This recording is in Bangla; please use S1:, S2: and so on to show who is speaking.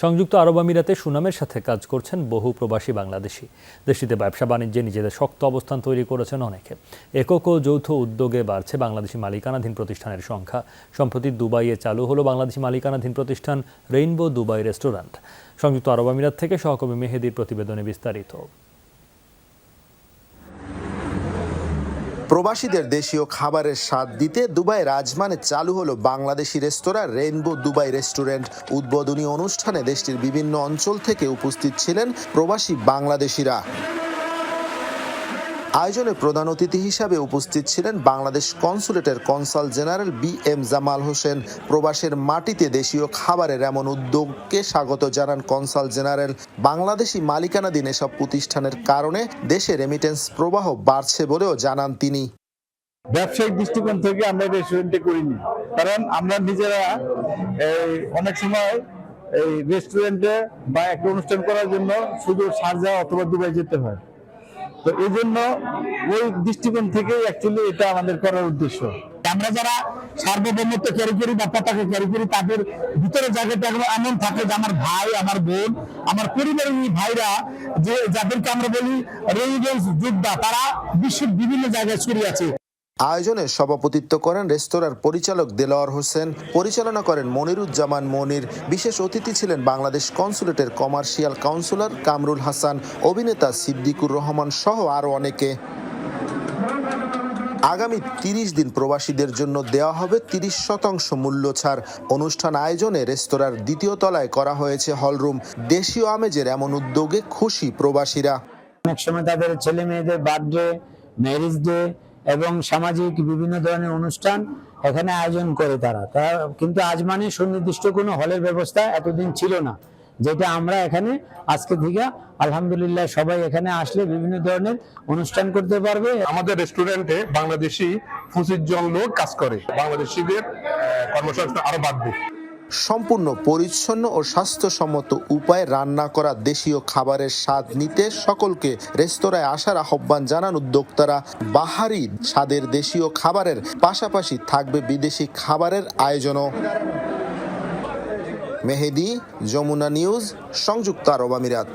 S1: সংযুক্ত আরব আমিরাতে সুনামের সাথে কাজ করছেন বহু প্রবাসী বাংলাদেশি। দেশটিতে ব্যবসা বাণিজ্যে নিজেদের শক্ত অবস্থান তৈরি করেছেন অনেকে। একক ও যৌথ উদ্যোগে বাড়ছে বাংলাদেশি মালিকানাধীন প্রতিষ্ঠানের সংখ্যা। সম্প্রতি দুবাইয়ে চালু হলো বাংলাদেশি মালিকানাধীন প্রতিষ্ঠান রেইনবো দুবাই রেস্টুরেন্ট। সংযুক্ত আরব আমিরাত থেকে সহকর্মী মেহেদীর প্রতিবেদনে বিস্তারিত।
S2: প্রবাসীদের দেশীয় খাবারের স্বাদ দিতে দুবাইয়ের রাজমানে চালু হলো বাংলাদেশি রেস্তোরাঁ রেইনবো দুবাই রেস্টুরেন্ট। উদ্বোধনী অনুষ্ঠানে দেশটির বিভিন্ন অঞ্চল থেকে উপস্থিত ছিলেন প্রবাসী বাংলাদেশিরা। আয়োজনে প্রধান অতিথি হিসাবে উপস্থিত ছিলেন বাংলাদেশ কনসুলেটের consul general BM Jamal Hossain. প্রবাসের মাটিতে দেশীয় খাবারের এমন উদ্যোগকে স্বাগত জানান কনসাল জেনারেল। বাংলাদেশি মালিকানাধীন এসব প্রতিষ্ঠানের কারণে দেশে রেমিটেন্স প্রবাহ বাড়ছে বলেও জানান তিনি।
S3: ব্যবসায়িক দৃষ্টিকোণ থেকে আমরা রেস্টুরেন্টে করিনি, কারণ আমরা নিজেরা অনেক সময় এই রেস্টুরেন্টে বা একটা অনুষ্ঠান করার জন্য শুধু শারজাহ অথবা দুবাই যেতে হয়। তো এই জন্য ওই দৃষ্টিকোণ থেকে অ্যাকচুয়ালি এটা আমাদের করার উদ্দেশ্য।
S4: আমরা যারা সার্বভৌমত্ব ক্যারি করি বা পতাকা ক্যারি করি, তাদের ভিতরে জায়গাটা এমন থাকে যে আমার ভাই, আমার বোন, আমার পরিবারের ভাইরা, যে যাদেরকে আমরা বলি রেমিটেন্স যোদ্ধা, তারা বিশ্বের বিভিন্ন জায়গায় ছড়িয়ে আছে।
S2: আয়োজনে সভাপতিত্ব করেন রেস্তোরাঁর পরিচালক দেলোয়ার হোসেন, পরিচালনা করেন মনিরুজ্জামান মনির। বিশেষ অতিথি ছিলেন বাংলাদেশ কনসুলেটের কমার্শিয়াল কাউন্সিলর কামরুল হাসান, অভিনেতা সিদ্দিকুর রহমান সহ আরও অনেকে। আগামী 30 দিন প্রবাসীদের জন্য দেওয়া হবে 30% মূল্য ছাড়। অনুষ্ঠান আয়োজনে রেস্তোরাঁর দ্বিতীয় তলায় করা হয়েছে হলরুম। দেশীয় আমেজের এমন উদ্যোগে খুশি প্রবাসীরা।
S4: অনেক সময় তাদের ছেলে মেয়েদের বার্থডে, ম্যারেজ ডে এবং সামাজিক বিভিন্ন ধরনের অনুষ্ঠান এখানে আয়োজন করে তারা কিন্তু আজ মানে সুনির্দিষ্ট কোনো হলের ব্যবস্থা এতদিন ছিল না, যেটা আমরা এখানে আজকে থেকে আলহামদুলিল্লাহ সবাই এখানে আসলে বিভিন্ন ধরনের অনুষ্ঠান করতে পারবে।
S5: আমাদের রেস্টুরেন্টে বাংলাদেশি 25 জন লোক কাজ করে। বাংলাদেশিদের কর্মসংস্থান আরো বাড়বে।
S2: সম্পূর্ণ পরিচ্ছন্ন ও স্বাস্থ্যসম্মত উপায়ে রান্না করা দেশীয় খাবারের স্বাদ নিতে সকলকে রেস্তোরাঁয় আসার আহ্বান জানান উদ্যোক্তারা। বাহারি স্বাদের দেশীয় খাবারের পাশাপাশি থাকবে বিদেশি খাবারের আয়োজনও। মেহেদী, যমুনা নিউজ, সংযুক্ত আরব আমিরাত।